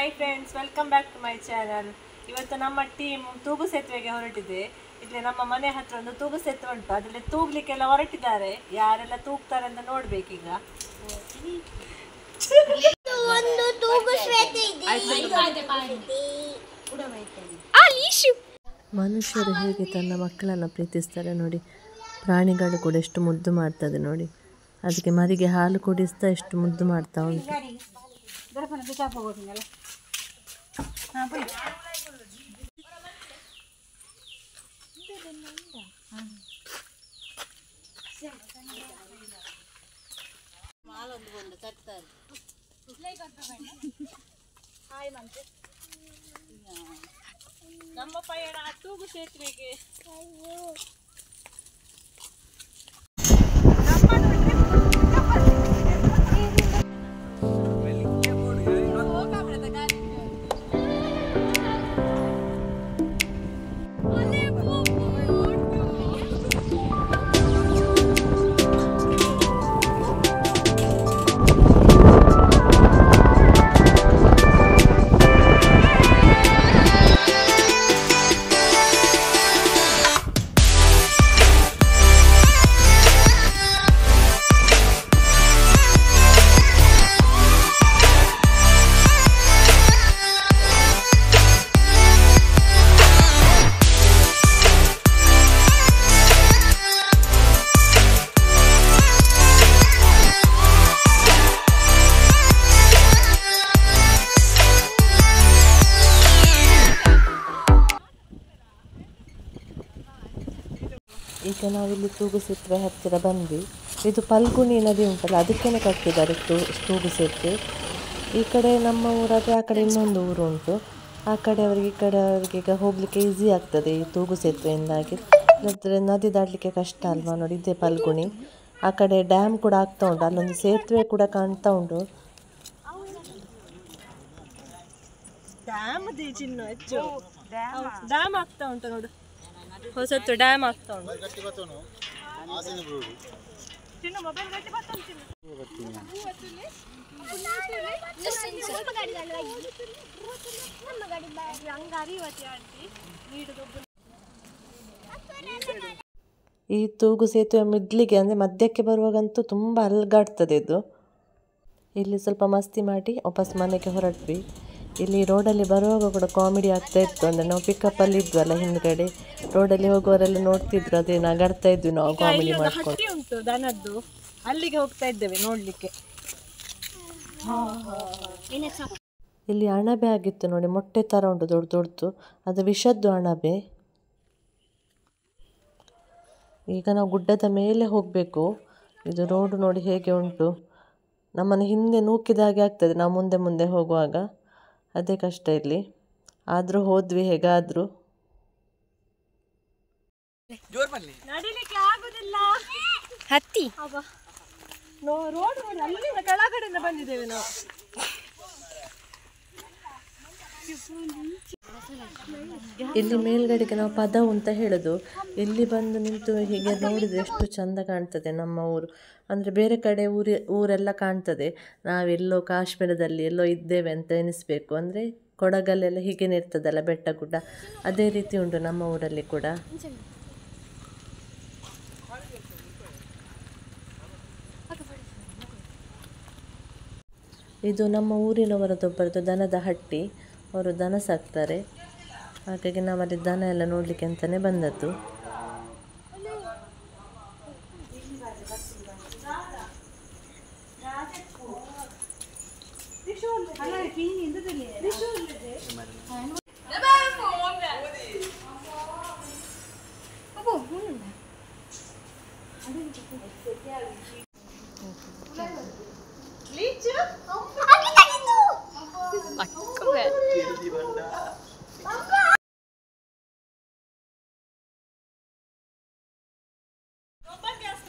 Hi friends, welcome back to my channel. ಇವತ್ತು ನಮ್ಮ team ತೂಗು ಸೇತುವೆಗೆ ಹೊರಟಿದೆ. ಇಲ್ಲಿ ನಮ್ಮ ಮನೆ ಹತ್ರ ಒಂದು ತೂಗು ಸೇತುವೆ ಉಂಟು, ಅದರಲ್ಲಿ ತೂಗ್ಲಿಕ್ಕೆಲ್ಲ ಹೊರಟಿದ್ದಾರೆ. ಯಾರೆಲ್ಲ ತೂಗ್ತಾರೆ ಅಂತ ನೋಡ್ಬೇಕೀಗ. ಮನುಷ್ಯರು ಹೇಗೆ ತನ್ನ ಮಕ್ಕಳನ್ನು ಪ್ರೀತಿಸ್ತಾರೆ ನೋಡಿ, ಪ್ರಾಣಿಗಳು ಕೂಡ ಎಷ್ಟು ಮುದ್ದು ಮಾಡ್ತದೆ ನೋಡಿ. ಅದಕ್ಕೆ ಮರಿಗೆ ಹಾಲು ಕುಡಿಸ್ತಾ ಎಷ್ಟು ಮುದ್ದು ಮಾಡ್ತಾ ಉಂಟು. ನಮ್ಮ ಪಯಣ ತೂಗು ಸೇತುವೆಗೆ. ಈಗ ನಾವಿಲ್ಲಿ ತೂಗು ಸೇತುವೆ ಹತ್ತಿರ ಬಂದ್ವಿ. ಇದು ಫಲ್ಗುಣಿ ನದಿ ಉಂಟಲ್ಲ, ಅದಕ್ಕೇನೆ ಕಟ್ಟಿದ್ದಾರೆ ತೂಗು ಸೇತುವೆ. ಈ ಕಡೆ ನಮ್ಮ ಊರಾದರೆ ಆ ಕಡೆ ಇನ್ನೊಂದು ಊರು ಉಂಟು. ಆ ಕಡೆಯವರಿಗೆ ಈ ಕಡೆಯವರಿಗೆ ಈಗ ಹೋಗಲಿಕ್ಕೆ ಈಸಿ ಆಗ್ತದೆ ಈ ತೂಗು ಸೇತುವೆಯಿಂದಾಗಿ. ಇಲ್ಲದ್ರೆ ನದಿ ದಾಟಲಿಕ್ಕೆ ಕಷ್ಟ ಅಲ್ವಾ ನೋಡಿ. ಇದೇ ಫಲ್ಗುಣಿ. ಆ ಕಡೆ ಡ್ಯಾಮ್ ಕೂಡ ಆಗ್ತಾ ಉಂಟು, ಅಲ್ಲೊಂದು ಸೇತುವೆ ಕೂಡ ಕಾಣ್ತಾ ಉಂಟು. ಡ್ಯಾಮ್ ಆಗ್ತಾ ಉಂಟು ನೋಡು, ಹೊಸತು ಡ್ಯಾಮ್ ಆಗ್ತಾ ಉಂಟು. ಈ ತೂಗು ಸೇತುವೆ ಮಿಡ್ಲಿಗೆ ಅಂದರೆ ಮಧ್ಯಕ್ಕೆ ಬರುವಾಗಂತೂ ತುಂಬ ಅಲ್ಗಾಡ್ತದೆ ಇದು. ಇಲ್ಲಿ ಸ್ವಲ್ಪ ಮಸ್ತಿ ಮಾಡಿ ವಾಪಸ್ ಮನೆಗೆ ಹೊರಟ್ವಿ. ಇಲ್ಲಿ ರೋಡಲ್ಲಿ ಬರುವಾಗ ಕೂಡ ಕಾಮಿಡಿ ಆಗ್ತಾ ಇತ್ತು. ಅಂದರೆ ನಾವು ಪಿಕಪ್ಪಲ್ಲಿ ಇದ್ವಲ್ಲ, ಹಿಂದ್ಗಡೆ ರೋಡಲ್ಲಿ ಹೋಗುವವರೆಲ್ಲ ನೋಡ್ತಿದ್ರು, ಅದೇ ನಗಾಡ್ತಾ ಇದ್ವಿ ನಾವು ಕಾಮಿಡಿ ಮಾಡ್ಕೊಂಡು. ಉಂಟು ದನದ್ದು, ಅಲ್ಲಿಗೆ ಹೋಗ್ತಾ ಇದ್ದೇವೆ ನೋಡ್ಲಿಕ್ಕೆ. ಇಲ್ಲಿ ಅಣಬೆ ಆಗಿತ್ತು ನೋಡಿ, ಮೊಟ್ಟೆ ಥರ ಉಂಟು ದೊಡ್ಡ ದೊಡ್ಡದು, ಅದು ವಿಷದ್ದು ಅಣಬೆ. ಈಗ ನಾವು ಗುಡ್ಡದ ಮೇಲೆ ಹೋಗಬೇಕು. ಇದು ರೋಡು ನೋಡಿ ಹೇಗೆ ಉಂಟು, ನಮ್ಮನ್ನು ಹಿಂದೆ ನೂಕಿದಾಗೆ ಆಗ್ತದೆ ನಾವು ಮುಂದೆ ಮುಂದೆ ಹೋಗುವಾಗ. ಅದೇ ಕಷ್ಟ ಇಲ್ಲಿ, ಆದರೂ ಹೋದ್ವಿ ಹೇಗಾದರೂ. ನಡಿಲಿಕ್ಕೆ ಆಗುದಿಲ್ಲ, ಹತ್ತಿ ರೋಡ್ ಅಲ್ಲಿಂದ ಕೆಳಗಡೆಯಿಂದ ಬಂದಿದ್ದೇವೆ ನಾವು. ಇಲ್ಲಿ ಮೇಲ್ಗಡೆಗೆ ನಾವು ಪದವು ಅಂತ ಹೇಳೋದು. ಇಲ್ಲಿ ಬಂದು ನಿಂತು ಹೀಗೆ ನೋಡಿದ್ರೆ ಎಷ್ಟು ಚಂದ ಕಾಣ್ತದೆ ನಮ್ಮ ಊರು. ಅಂದರೆ ಬೇರೆ ಕಡೆ ಊರೆಲ್ಲ ಕಾಣ್ತದೆ, ನಾವೆಲ್ಲೋ ಕಾಶ್ಮೀರದಲ್ಲಿ ಎಲ್ಲೋ ಇದ್ದೇವೆ ಅಂತ ಎನಿಸ್ಬೇಕು. ಅಂದರೆ ಕೊಡಗಲ್ಲೆಲ್ಲ ಹೀಗೇನೆ ಇರ್ತದಲ್ಲ, ಬೆಟ್ಟ ಗುಡ್ಡ, ಅದೇ ರೀತಿ ಉಂಟು ನಮ್ಮ ಊರಲ್ಲಿ ಕೂಡ. ಇದು ನಮ್ಮ ಊರಿನವರದೊಬ್ಬರದ್ದು ದನದ ಹಟ್ಟಿ, ಅವರು ದನ ಸಾಕ್ತಾರೆ. ಹಾಗಾಗಿ ನಾವಲ್ಲಿ ದನ ಎಲ್ಲ ನೋಡಲಿಕ್ಕೆ ಅಂತಲೇ ಬಂದದ್ದು.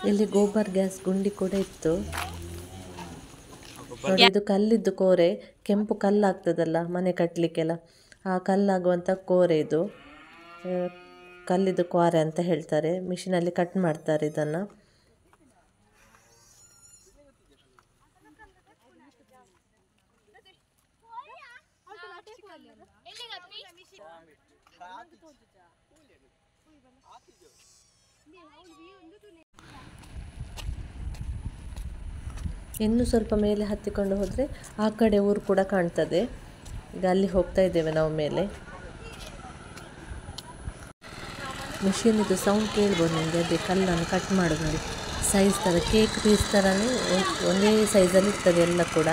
ಇಲ್ಲಿ ಗೋಬರ್ ಗ್ಯಾಸ್ ಗುಂಡಿ ಕೂಡ ಇತ್ತು ನೋಡಿ. ಇದು ಕಲ್ಲಿದ್ದು ಕೋರೆ, ಕೆಂಪು ಕಲ್ಲಾಗ್ತದಲ್ಲ ಮನೆ ಕಟ್ಟಲಿಕ್ಕೆಲ್ಲ, ಆ ಕಲ್ಲಾಗುವಂಥ ಕೋರೆ ಇದು. ಕಲ್ಲಿದ್ದು ಕ್ವಾರೆ ಅಂತ ಹೇಳ್ತಾರೆ. ಮಿಷಿನಲ್ಲಿ ಕಟ್ ಮಾಡ್ತಾರೆ ಇದನ್ನು. ಇನ್ನು ಸ್ವಲ್ಪ ಮೇಲೆ ಹತ್ತಿಕೊಂಡು ಹೋದರೆ ಆ ಕಡೆ ಊರು ಕೂಡ ಕಾಣ್ತದೆ. ಈಗ ಅಲ್ಲಿ ಹೋಗ್ತಾ ಇದ್ದೇವೆ ನಾವು ಮೇಲೆ. ಮಿಷಿನಿದು ಸೌಂಡ್ ಕೇಳ್ಬೋದು ನಿಮಗೆ. ಅದೇ ಕಲ್ಲನ್ನು ಕಟ್ ಮಾಡೋದು ನೋಡಿ, ಸೈಜ್ ಥರ ಕೇಕ್ ಪೀಸ್ ಥರನೇ ಒಂದೇ ಸೈಜಲ್ಲಿ ಇರ್ತದೆ ಎಲ್ಲ ಕೂಡ.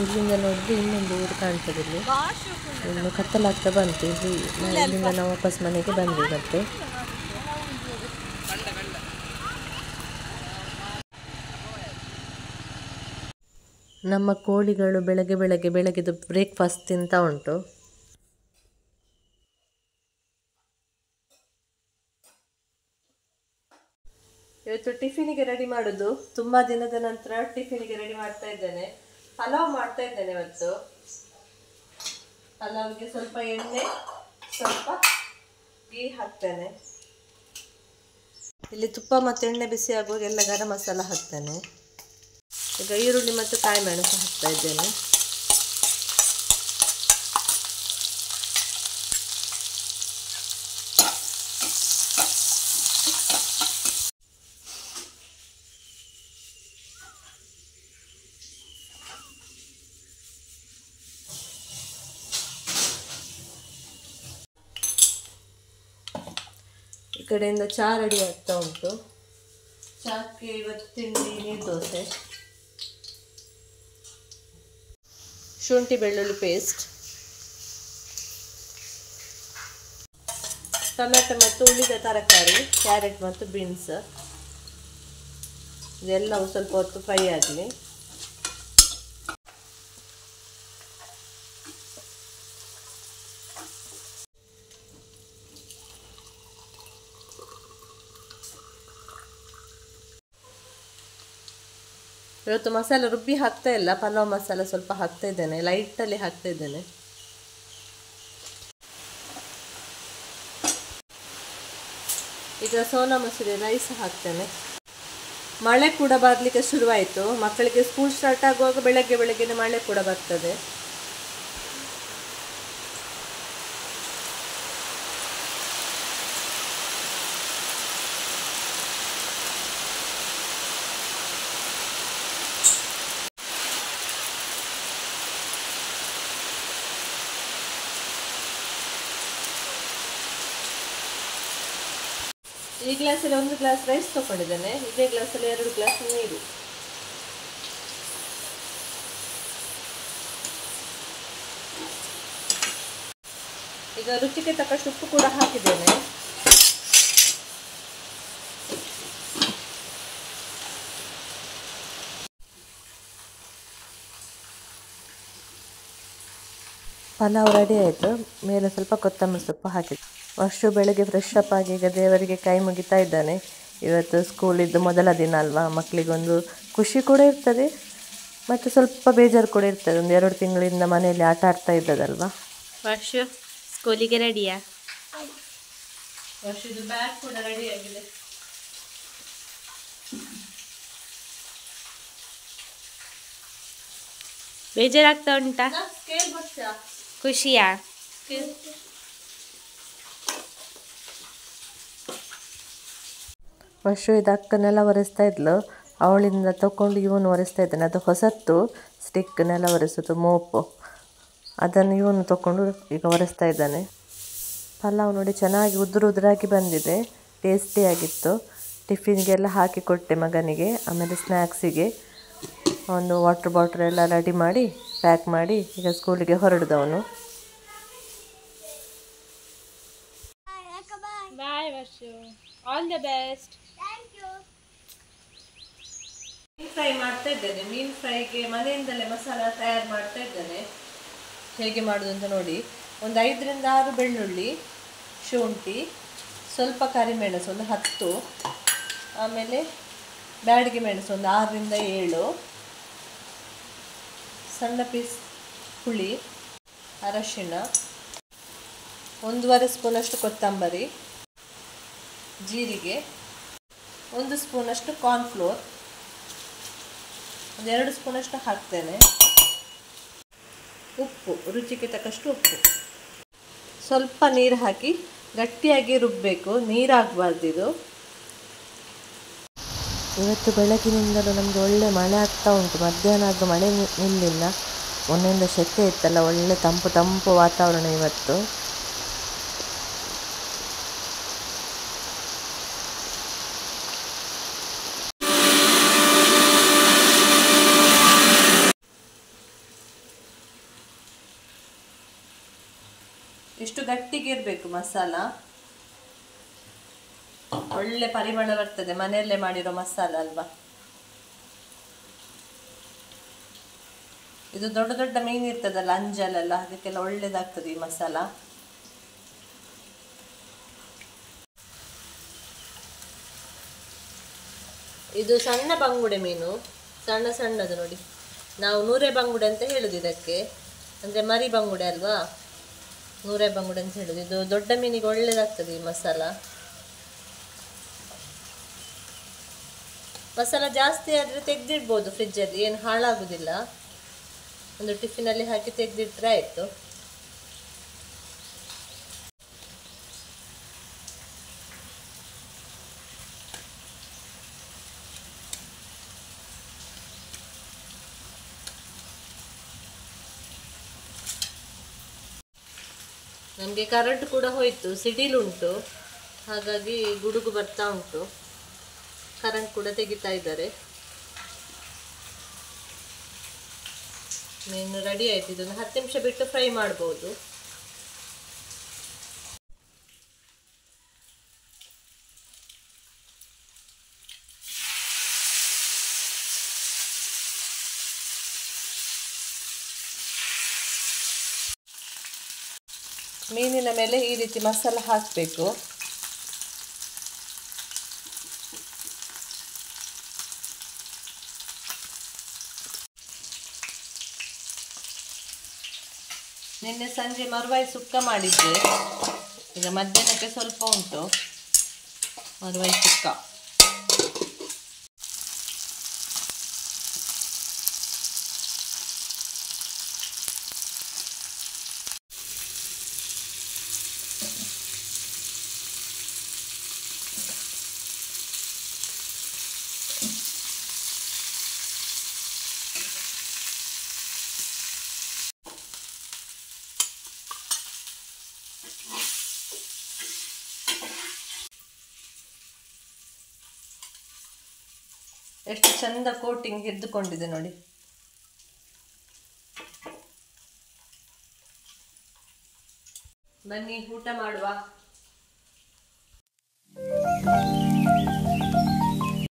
ಇಲ್ಲಿಂದ ನೋಡಿದ್ರೆ ಇನ್ನೊಂದು ಊರು ಕಾಣ್ತದೆ. ಇಲ್ಲಿ ಇನ್ನು ಕತ್ತಲಾಗ್ತಾ ಬಂತು. ಇಲ್ಲಿಂದ ನಾವು ವಾಪಸ್ ಮನೆಗೆ ಬಂದ್ವಿ. ಮತ್ತೆ ನಮ್ಮ ಕೋಳಿಗಳು ಬೆಳಗ್ಗೆದು ಬ್ರೇಕ್ಫಾಸ್ಟ್ ತಿಂತ ಉಂಟು. ಇವತ್ತು ಟಿಫಿನಿಗೆ ರೆಡಿ ಮಾಡೋದು. ತುಂಬ ದಿನದ ನಂತರ ಟಿಫಿನಿಗೆ ರೆಡಿ ಮಾಡ್ತಾ ಇದ್ದೇನೆ. ಪಲಾವ್ ಮಾಡ್ತಾ ಇದ್ದೇನೆ ಇವತ್ತು. ಪಲಾವ್ಗೆ ಸ್ವಲ್ಪ ಎಣ್ಣೆ, ಸ್ವಲ್ಪ ಗೀ ಹಾಕ್ತೇನೆ. ಇಲ್ಲಿ ತುಪ್ಪ ಮತ್ತು ಎಣ್ಣೆ ಬಿಸಿ ಆಗುವಾಗ ಎಲ್ಲ ಗರಂ ಮಸಾಲ ಹಾಕ್ತೇನೆ. ಈಗ ಈರುಳ್ಳಿ ಮತ್ತು ಕಾಯಿ ಮೆಣಸು ಹಾಕ್ತಾ ಇದ್ದೇನೆ. ಈ ಕಡೆಯಿಂದ ಚಹಾ ರೆಡಿ ಆಗ್ತಾ ಉಂಟು. ಚಹಾಕ್ಕೆ ಇವತ್ತು ತಿಂಡಿ ನೀರು ದೋಸೆ, ಶುಂಠಿ ಬೆಳ್ಳುಳ್ಳಿ ಪೇಸ್ಟ್, ಟೊಮೆಟೊ ಮತ್ತು ಉಳಿದ ತರಕಾರಿ, ಕ್ಯಾರೆಟ್ ಮತ್ತು ಬೀನ್ಸ್ ಇದೆಲ್ಲವೂ ಸ್ವಲ್ಪ ಹೊತ್ತು ಫ್ರೈ ಆಗಲಿ. ಇವತ್ತು ಮಸಾಲೆ ರುಬ್ಬಿ ಹಾಕ್ತಾ ಇಲ್ಲ, ಪಲಾವ್ ಮಸಾಲೆ ಸ್ವಲ್ಪ ಹಾಕ್ತಾ ಇದ್ದೇನೆ, ಲೈಟಲ್ಲಿ ಹಾಕ್ತಾ ಇದ್ದೇನೆ. ಈಗ ಸೋನಾ ಮಸೂರಿ ರೈಸ್ ಹಾಕ್ತೇನೆ. ಮಳೆ ಕೂಡ ಬರಲಿಕ್ಕೆ ಶುರುವಾಯಿತು. ಮಕ್ಕಳಿಗೆ ಸ್ಕೂಲ್ ಸ್ಟಾರ್ಟ್ ಆಗುವಾಗ ಬೆಳಗ್ಗೆನೆ ಮಳೆ ಕೂಡ ಬರ್ತದೆ. ಈ ಗ್ಲಾಸಲ್ಲಿ 1 ಗ್ಲಾಸ್ ರೈಸ್ ತಗೊಂಡಿದ್ದೇನೆ. ಇದೇ ಗ್ಲಾಸಲ್ಲಿ 2 ಗ್ಲಾಸ್ ನೀರು. ಈಗ ರುಚಿಗೆ ತಕ್ಕಷ್ಟು ಉಪ್ಪು ಕೂಡ ಹಾಕಿದ್ದೇನೆ. ಪಲಾವ್ ರೆಡಿ ಆಯಿತು. ಮೇಲೆ ಸ್ವಲ್ಪ ಕೊತ್ತಂಬರಿ ಸೊಪ್ಪು ಹಾಕಿದ್ದು. ವರ್ಷ ಬೆಳಗ್ಗೆ ಫ್ರೆಶ್ ಅಪ್ ಆಗಿ ಈಗ ದೇವರಿಗೆ ಕೈ ಮುಗಿತಾ ಇದ್ದಾನೆ. ಇವತ್ತು ಸ್ಕೂಲಿದ್ದು ಮೊದಲ ದಿನ ಅಲ್ವಾ, ಮಕ್ಕಳಿಗೊಂದು ಖುಷಿ ಕೂಡ ಇರ್ತದೆ ಮತ್ತು ಸ್ವಲ್ಪ ಬೇಜಾರು ಕೂಡ ಇರ್ತದೆ. 1-2 ತಿಂಗಳಿಂದ ಮನೆಯಲ್ಲಿ ಆಟ ಆಡ್ತಾ ಇದ್ದದಲ್ವಾ. ವರ್ಷ ಸ್ಕೂಲಿಗೆ ರೆಡಿಯಾ? ವರ್ಷದ ಬ್ಯಾಗ್ ಕೂಡ ರೆಡಿ ಆಗಿದೆ. ಬೇಜಾರಾಗ್ತಾ ಉಂಟಾ? ಖುಷಿಯಾ? ವರ್ಷ ಇದು ಅಕ್ಕನೆಲ್ಲ ಒರೆಸ್ತಾ ಇದ್ಲು. ಅವಳಿಂದ ತಗೊಂಡು ಇವನು ಒರೆಸ್ತಾ ಇದ್ದಾನೆ. ಅದು ಹೊಸತ್ತು ಸ್ಟಿಕ್ ನೆಲ ಒರೆಸೋದು ಮೋಪು, ಅದನ್ನು ಇವನು ತಗೊಂಡು ಈಗ ಒರೆಸ್ತಾ ಇದ್ದಾನೆ. ಪಲಾವ್ ನೋಡಿ ಚೆನ್ನಾಗಿ ಉದುರಾಗಿ ಬಂದಿದೆ, ಟೇಸ್ಟಿಯಾಗಿತ್ತು. ಟಿಫಿನ್ಗೆಲ್ಲ ಹಾಕಿ ಕೊಟ್ಟೆ ಮಗನಿಗೆ. ಆಮೇಲೆ ಸ್ನ್ಯಾಕ್ಸಿಗೆ ಒಂದು ವಾಟರ್ ಬಾಟಲ್ ಎಲ್ಲ ರೆಡಿ ಮಾಡಿ ಪ್ಯಾಕ್ ಮಾಡಿ ಈಗ ಸ್ಕೂಲಿಗೆ ಹೊರಡಿದವನು. ಬಾಯ್ ವರ್ಷ, ಆಲ್ ದ ಬೆಸ್ಟ್. ಮೀನು ಫ್ರೈ ಮಾಡ್ತಾ ಇದ್ದೇನೆ. ಮೀನು ಫ್ರೈಗೆ ಮನೆಯಿಂದಲೇ ಮಸಾಲ ತಯಾರು ಮಾಡ್ತಾ ಇದ್ದೇನೆ. ಹೇಗೆ ಮಾಡೋದು ಅಂತ ನೋಡಿ. ಒಂದು 5-6 ಬೆಳ್ಳುಳ್ಳಿ, ಶುಂಠಿ, ಸ್ವಲ್ಪ ಕರಿಮೆಣಸು ಒಂದು 10, ಆಮೇಲೆ ಬ್ಯಾಡಿಗೆ ಮೆಣಸು ಒಂದು 6-7, ಸಣ್ಣ ಪೀಸ್ ಹುಳಿ, ಅರಶಿಣ, 1.5 ಸ್ಪೂನಷ್ಟು ಕೊತ್ತಂಬರಿ, ಜೀರಿಗೆ, 1 ಸ್ಪೂನಷ್ಟು ಕಾರ್ನ್ಫ್ಲೋರ್, 2 ಸ್ಪೂನಷ್ಟು ಹಾಕ್ತೇನೆ. ಉಪ್ಪು, ರುಚಿಗೆ ತಕ್ಕಷ್ಟು ಉಪ್ಪು. ಸ್ವಲ್ಪ ನೀರು ಹಾಕಿ ಗಟ್ಟಿಯಾಗಿ ರುಬ್ಬಬೇಕು, ನೀರಾಗಬಾರ್ದು ಇದು. ಇವತ್ತು ಬೆಳಗಿನಿಂದಲೂ ನಮಗೆ ಒಳ್ಳೆ ಮಳೆ ಆಗ್ತಾ ಉಂಟು. ಮಧ್ಯಾಹ್ನ ಆದರೂ ಮಳೆ ನಿಲ್ಲಿಲ್ಲ. ಮೊನ್ನೆಯಿಂದ ಸೆಕೆ ಇತ್ತಲ್ಲ, ಒಳ್ಳೆ ತಂಪು ತಂಪು ವಾತಾವರಣ ಇವತ್ತು. ಇಷ್ಟು ಗಟ್ಟಿಗೆ ಇರಬೇಕು ಮಸಾಲ, ಒಳ್ಳೆ ಪರಿಮಳ ಬರ್ತದೆ. ಮನೆಯಲ್ಲೇ ಮಾಡಿರೋ ಮಸಾಲ ಅಲ್ವಾ ಇದು. ದೊಡ್ಡ ದೊಡ್ಡ ಮೀನು ಇರ್ತದಲ್ಲ, ಅಂಜಲೆಲ್ಲ, ಅದಕ್ಕೆಲ್ಲ ಒಳ್ಳೇದಾಗ್ತದೆ ಈ ಮಸಾಲ. ಇದು ಸಣ್ಣ ಬಂಗುಡೆ ಮೀನು, ಸಣ್ಣ ಸಣ್ಣದು ನೋಡಿ. ನಾವು ನೂರೆ ಬಂಗುಡೆ ಅಂತ ಹೇಳುದು ಇದಕ್ಕೆ, ಅಂದರೆ ಮರಿ ಬಂಗುಡೆ ಅಲ್ವಾ, ನೂರೆ ಬಂಗುಡೆ ಅಂತ ಹೇಳುದು. ಇದು ದೊಡ್ಡ ಮೀನಿಗೆ ಒಳ್ಳೇದಾಗ್ತದೆ ಈ ಮಸಾಲ. ಮಸಾಲ ಜಾಸ್ತಿ ಆದರೆ ತೆಗೆದಿಡ್ಬೋದು ಫ್ರಿಜ್ಜಲ್ಲಿ, ಏನು ಹಾಳಾಗುದಿಲ್ಲ. ಒಂದು ಟಿಫಿನಲ್ಲಿ ಹಾಕಿ ತೆಗೆದಿಟ್ರೆ ಆಯಿತು. ನಮಗೆ ಕರೆಂಟ್ ಕೂಡ ಹೋಯಿತು, ಸಿಡಿಲುಂಟು, ಹಾಗಾಗಿ ಗುಡುಗು ಬರ್ತಾ ಉಂಟು. ಕರೆಂಟ್ ಕೂಡ ತೆಗಿತಾ ಇದ್ದಾರೆ. ಮೀನು ರೆಡಿ ಆಯ್ತು. ಇದನ್ನು 10 ನಿಮಿಷ ಬಿಟ್ಟು ಫ್ರೈ ಮಾಡ್ಬೋದು. ಮೀನಿನ ಮೇಲೆ ಈ ರೀತಿ ಮಸಾಲ ಹಾಕಬೇಕು. ನಿನ್ನೆ ಸಂಜೆ ಮರುವಾಯಿ ಸುಕ್ಕ ಮಾಡಿದ್ದೆ, ಈಗ ಮಧ್ಯಾಹ್ನಕ್ಕೆ ಸ್ವಲ್ಪ ಉಂಟು ಮರುವಾಯಿ ಸುಕ್ಕ. ಎಷ್ಟು ಚಂದ ಕೋಟಿಂಗ್ ಹಿಡಿದುಕೊಂಡಿದೆ ನೋಡಿ. ಬನ್ನಿ ಊಟ ಮಾಡುವ.